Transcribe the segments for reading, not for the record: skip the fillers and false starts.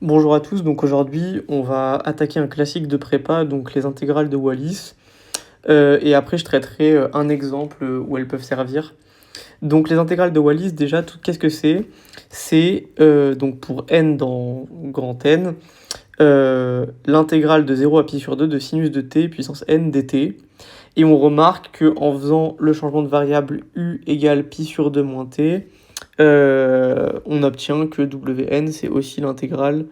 Bonjour à tous, donc aujourd'hui on va attaquer un classique de prépa, donc les intégrales de Wallis. Et après je traiterai un exemple où elles peuvent servir. Donc les intégrales de Wallis, déjà, qu'est-ce que c'est? C'est donc pour n dans grand N, l'intégrale de 0 à pi sur 2 de sinus de t puissance n dt. Et on remarque qu'en faisant le changement de variable u égale pi sur 2 moins t, on obtient que Wn c'est aussi l'intégrale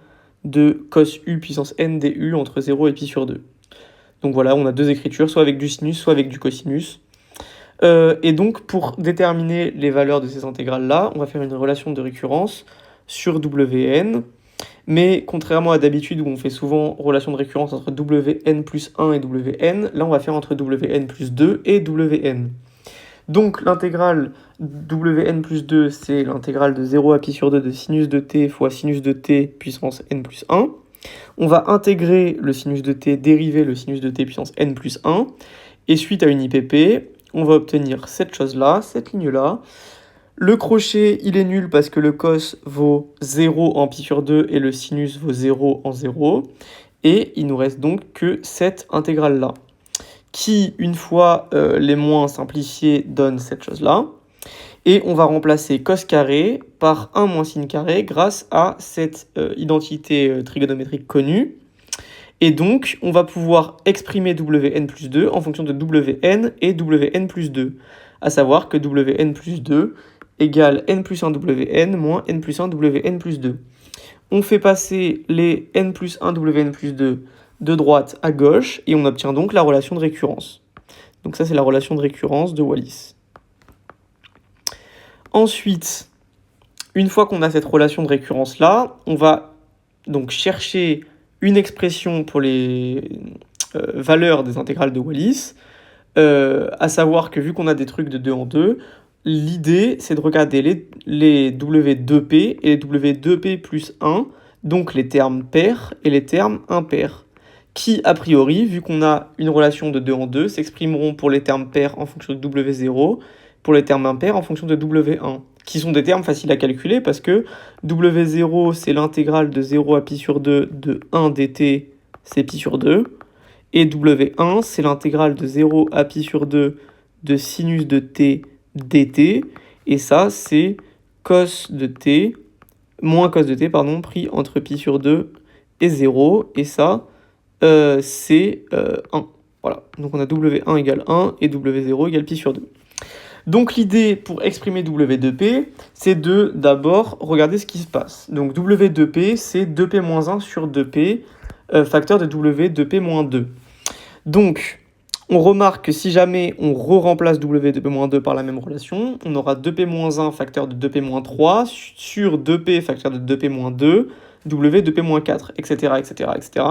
de cos u puissance n du entre 0 et pi sur 2. Donc voilà, on a deux écritures, soit avec du sinus, soit avec du cosinus. Et donc pour déterminer les valeurs de ces intégrales-là, on va faire une relation de récurrence sur Wn. Mais contrairement à d'habitude où on fait souvent relation de récurrence entre Wn plus 1 et Wn, là on va faire entre Wn plus 2 et Wn. Donc l'intégrale Wn plus 2, c'est l'intégrale de 0 à pi sur 2 de sinus de t fois sinus de t puissance n plus 1. On va intégrer le sinus de t, dériver le sinus de t puissance n plus 1. Et suite à une IPP, on va obtenir cette chose-là, cette ligne-là. Le crochet, il est nul parce que le cos vaut 0 en pi sur 2 et le sinus vaut 0 en 0. Et il nous reste donc que cette intégrale-là, qui, une fois les moins simplifiés, donne cette chose-là. Et on va remplacer cos carré par 1 moins sin carré grâce à cette identité trigonométrique connue. Et donc, on va pouvoir exprimer Wn plus 2 en fonction de Wn et Wn plus 2. À savoir que Wn plus 2 égale n plus 1 Wn moins n plus 1 Wn plus 2. On fait passer les n plus 1 Wn plus 2 de droite à gauche, et on obtient donc la relation de récurrence. Donc ça, c'est la relation de récurrence de Wallis. Ensuite, une fois qu'on a cette relation de récurrence-là, on va donc chercher une expression pour les valeurs des intégrales de Wallis, à savoir que vu qu'on a des trucs de 2 en 2, l'idée, c'est de regarder les W2P et les W2P plus 1, donc les termes pairs et les termes impairs, qui, a priori, vu qu'on a une relation de 2 en 2, s'exprimeront pour les termes pairs en fonction de W0, pour les termes impairs en fonction de W1, qui sont des termes faciles à calculer parce que W0, c'est l'intégrale de 0 à pi sur 2 de 1 dt, c'est pi sur 2, et W1, c'est l'intégrale de 0 à pi sur 2 de sinus de t dt, et ça, c'est cos de t, moins cos de t, pardon, pris entre pi sur 2 et 0, et ça, c'est 1. Voilà, donc on a W1 égale 1 et W0 égale pi sur 2. Donc l'idée pour exprimer W2P, c'est de d'abord regarder ce qui se passe. Donc W2P, c'est 2P-1 sur 2P, facteur de W2P-2. Donc on remarque que si jamais on re-remplace W2P-2 par la même relation, on aura 2P-1 facteur de 2P-3 sur 2P facteur de 2P-2, W2P-4, etc., etc., etc.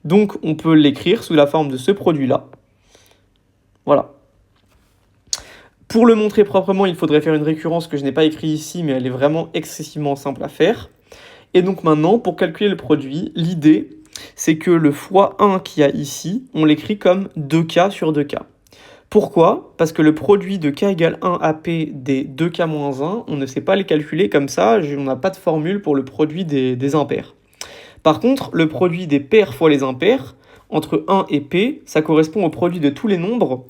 Donc on peut l'écrire sous la forme de ce produit-là. Voilà. Pour le montrer proprement, il faudrait faire une récurrence que je n'ai pas écrite ici, mais elle est vraiment excessivement simple à faire. Et donc maintenant, pour calculer le produit, l'idée, c'est que le fois 1 qu'il y a ici, on l'écrit comme 2k sur 2k. Pourquoi? Parce que le produit de k égale 1 à p des 2k moins 1, on ne sait pas les calculer comme ça, on n'a pas de formule pour le produit des impairs. Par contre, le produit des pairs fois les impairs, entre 1 et p, ça correspond au produit de tous les nombres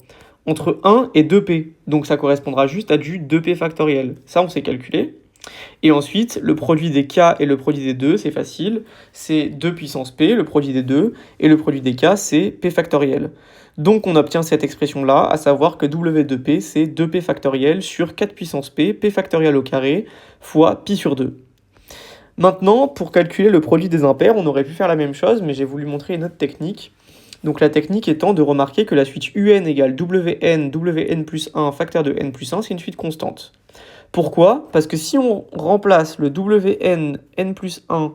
entre 1 et 2p. Donc ça correspondra juste à du 2p factoriel. Ça, on sait calculer. Et ensuite, le produit des k et le produit des 2, c'est facile. C'est 2 puissance p, le produit des 2, et le produit des k, c'est p factoriel. Donc on obtient cette expression-là, à savoir que W2P, c'est 2p factoriel sur 4 puissance p, p factoriel au carré, fois pi sur 2. Maintenant, pour calculer le produit des impairs, on aurait pu faire la même chose, mais j'ai voulu montrer une autre technique. Donc la technique étant de remarquer que la suite un égale wn plus 1 facteur de n plus 1, c'est une suite constante. Pourquoi? Parce que si on remplace le wn n plus 1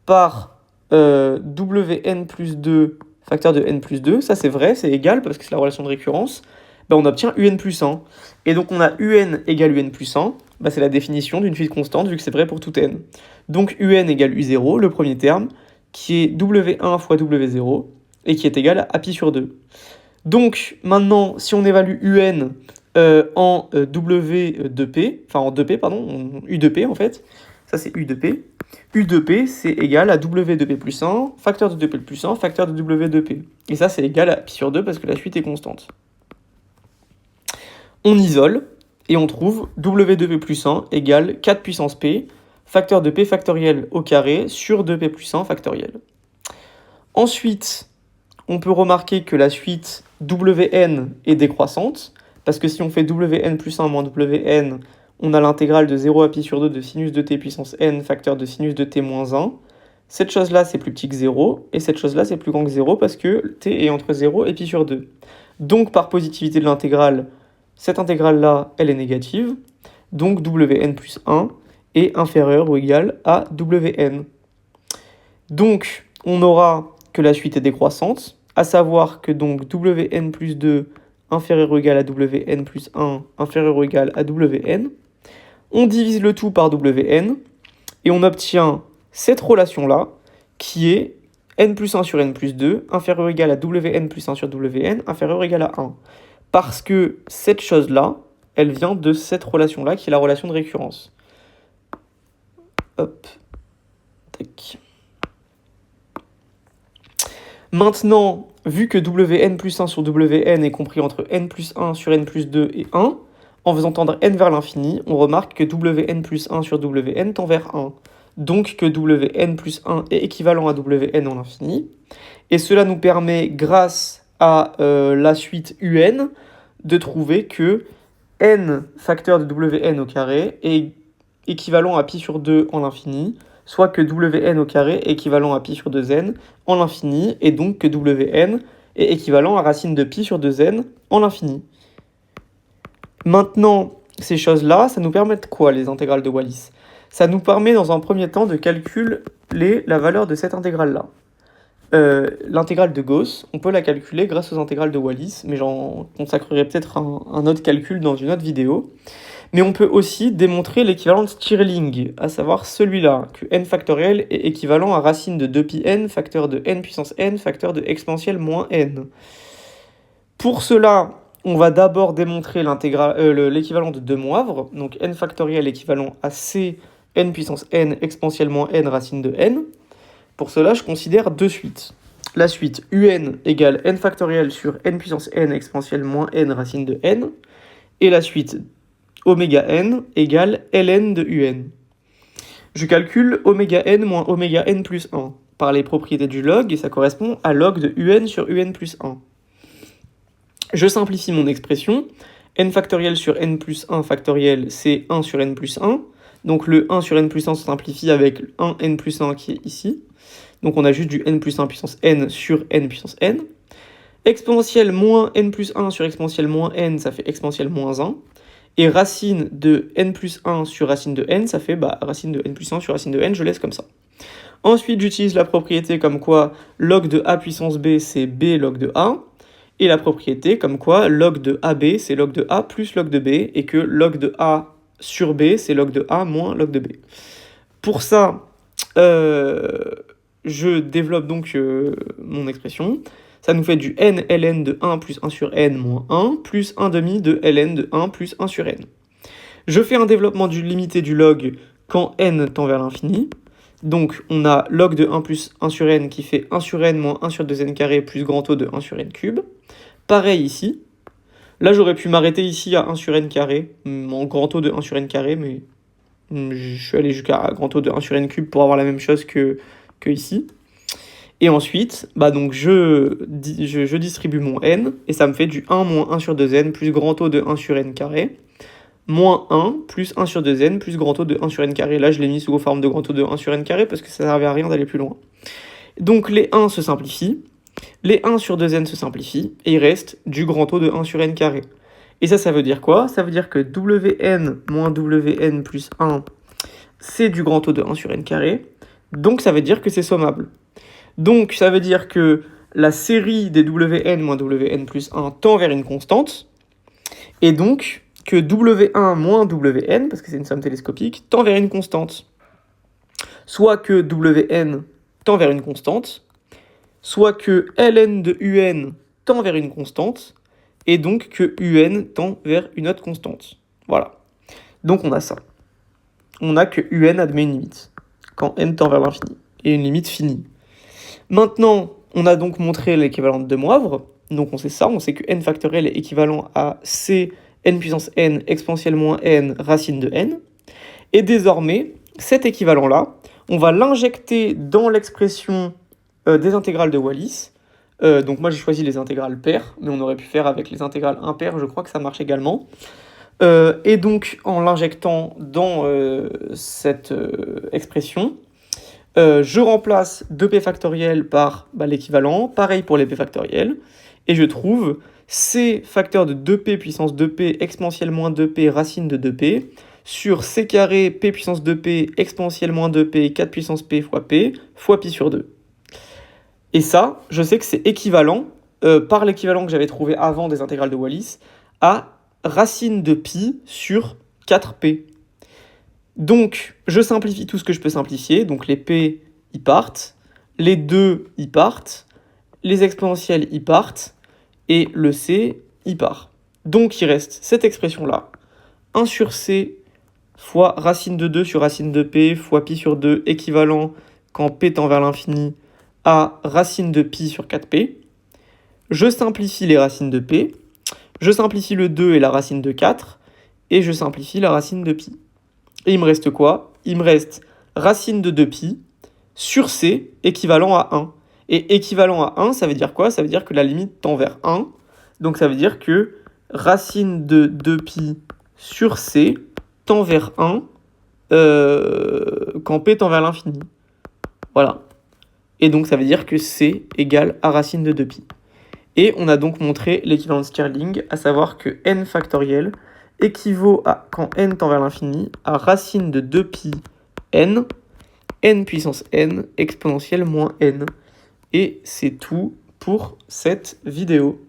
par wn plus 2 facteur de n plus 2, ça c'est vrai, c'est égal parce que c'est la relation de récurrence, ben on obtient un plus 1. Et donc on a un égale un plus 1, ben c'est la définition d'une suite constante vu que c'est vrai pour tout n. Donc un égale u0, le premier terme, qui est w1 fois w0, et qui est égal à pi sur 2. Donc maintenant, si on évalue un en w de p, enfin en 2p, pardon, u de p en fait, ça c'est u de p, U de P, c'est égal à W de P plus 1, facteur de 2P plus 1, facteur de W de P. Et ça, c'est égal à pi sur 2 parce que la suite est constante. On isole, et on trouve W de P plus 1 égale 4 puissance P, facteur de P factoriel au carré sur 2P plus 1 factoriel. Ensuite, on peut remarquer que la suite Wn est décroissante, parce que si on fait Wn plus 1 moins Wn, on a l'intégrale de 0 à pi sur 2 de sinus de t puissance n, facteur de sinus de t moins 1. Cette chose-là, c'est plus petit que 0, et cette chose-là, c'est plus grand que 0, parce que t est entre 0 et pi sur 2. Donc, par positivité de l'intégrale, cette intégrale-là, elle est négative, donc Wn plus 1 est inférieur ou égal à Wn. Donc, on aura que la suite est décroissante, à savoir que donc Wn plus 2 inférieur ou égal à Wn plus 1 inférieur ou égal à Wn. On divise le tout par Wn, et on obtient cette relation-là, qui est n plus 1 sur n plus 2 inférieur ou égal à Wn plus 1 sur Wn inférieur ou égal à 1. Parce que cette chose-là, elle vient de cette relation-là, qui est la relation de récurrence. Hop. Tac. Maintenant, vu que Wn plus 1 sur Wn est compris entre n plus 1 sur n plus 2 et 1, en faisant tendre n vers l'infini, on remarque que Wn plus 1 sur Wn tend vers 1. Donc que Wn plus 1 est équivalent à Wn en l'infini. Et cela nous permet, grâce à la suite Un, de trouver que n facteur de Wn au carré est équivalent à pi sur 2 en l'infini, soit que Wn au carré est équivalent à pi sur 2n en l'infini, et donc que Wn est équivalent à racine de pi sur 2n en l'infini. Maintenant, ces choses-là, ça nous permet de quoi, les intégrales de Wallis? Ça nous permet, dans un premier temps, de calculer la valeur de cette intégrale-là. L'intégrale de Gauss, on peut la calculer grâce aux intégrales de Wallis, mais j'en consacrerai peut-être un autre calcul dans une autre vidéo. Mais on peut aussi démontrer l'équivalent de Stirling, à savoir celui-là, que n factoriel est équivalent à racine de 2pi n, facteur de n puissance n, facteur de exponentielle moins n. Pour cela, on va d'abord démontrer l'équivalent de De Moivre, donc n factoriel équivalent à c n puissance n exponentielle moins n racine de n. Pour cela, je considère deux suites. La suite un égale n factoriel sur n puissance n exponentielle moins n racine de n, et la suite oméga n égale ln de un. Je calcule oméga n moins oméga n plus 1 par les propriétés du log, et ça correspond à log de un sur un plus 1. Je simplifie mon expression. N factoriel sur n plus 1 factoriel, c'est 1 sur n plus 1. Donc le 1 sur n plus 1 se simplifie avec 1 n plus 1 qui est ici. Donc on a juste du n plus 1 puissance n sur n puissance n. Exponentielle moins n plus 1 sur exponentielle moins n, ça fait exponentielle moins 1. Et racine de n plus 1 sur racine de n, ça fait racine de n plus 1 sur racine de n, je laisse comme ça. Ensuite, j'utilise la propriété comme quoi log de a puissance b, c'est b log de a. Et la propriété comme quoi log de AB, c'est log de A plus log de B, et que log de A sur B, c'est log de A moins log de B. Pour ça, je développe donc mon expression. Ça nous fait du n ln de 1 plus 1 sur n moins 1, plus 1 demi de ln de 1 plus 1 sur n. Je fais un développement limité du log quand n tend vers l'infini. Donc on a log de 1 plus 1 sur n qui fait 1 sur n moins 1 sur 2n carré plus grand O de 1 sur n cube. Pareil ici. Là j'aurais pu m'arrêter ici à 1 sur n carré, en grand O de 1 sur n carré, mais je suis allé jusqu'à grand O de 1 sur n cube pour avoir la même chose que ici. Et ensuite, donc je distribue mon n, et ça me fait du 1 moins 1 sur 2n plus grand O de 1 sur n carré, moins 1 plus 1 sur 2n plus grand O de 1 sur n carré. Là, je l'ai mis sous forme de grand O de 1 sur n carré parce que ça ne servait à rien d'aller plus loin. Donc les 1 se simplifient, les 1 sur 2n se simplifient, et il reste du grand O de 1 sur n carré. Et ça veut dire quoi? Ça veut dire que Wn moins Wn plus 1, c'est du grand O de 1 sur n carré, donc ça veut dire que c'est sommable. Donc ça veut dire que la série des Wn moins Wn plus 1 tend vers une constante, et donc que W1 moins Wn, parce que c'est une somme télescopique, tend vers une constante. Soit que Wn tend vers une constante, soit que ln de un tend vers une constante, et donc que un tend vers une autre constante. Voilà. Donc on a ça. On a que un admet une limite. quand n tend vers l'infini, et une limite finie. Maintenant, on a donc montré l'équivalent de De Moivre, donc on sait ça, on sait que n factoriel est équivalent à c n puissance n exponentielle moins n racine de n, et désormais, cet équivalent-là, on va l'injecter dans l'expression des intégrales de Wallis. Donc moi j'ai choisi les intégrales paires, mais on aurait pu faire avec les intégrales impaires, je crois que ça marche également. Et donc en l'injectant dans cette expression, je remplace 2p factoriel par l'équivalent, pareil pour les p factoriels, et je trouve c facteur de 2p puissance 2p exponentielle moins 2p racine de 2p sur c carré p puissance 2p exponentielle moins 2p 4 puissance p fois pi sur 2. Et ça, je sais que c'est équivalent, par l'équivalent que j'avais trouvé avant des intégrales de Wallis, à racine de pi sur 4p. Donc, je simplifie tout ce que je peux simplifier. Donc, les p, y partent. Les 2, y partent. Les exponentielles, y partent. Et le c, y part. Donc, il reste cette expression-là. 1 sur c fois racine de 2 sur racine de p fois pi sur 2, équivalent, quand p tend vers l'infini, à racine de pi sur 4p. Je simplifie les racines de p. Je simplifie le 2 et la racine de 4. Et je simplifie la racine de pi. Et il me reste quoi? Il me reste racine de 2pi sur c équivalent à 1. Et équivalent à 1, ça veut dire quoi? Ça veut dire que la limite tend vers 1. Donc ça veut dire que racine de 2pi sur c tend vers 1 quand p tend vers l'infini. Voilà. Et donc ça veut dire que c égale à racine de 2pi. Et on a donc montré l'équivalent de Stirling, à savoir que n factoriel équivaut à, quand n tend vers l'infini, à racine de 2pi n, n puissance n exponentielle moins n. Et c'est tout pour cette vidéo.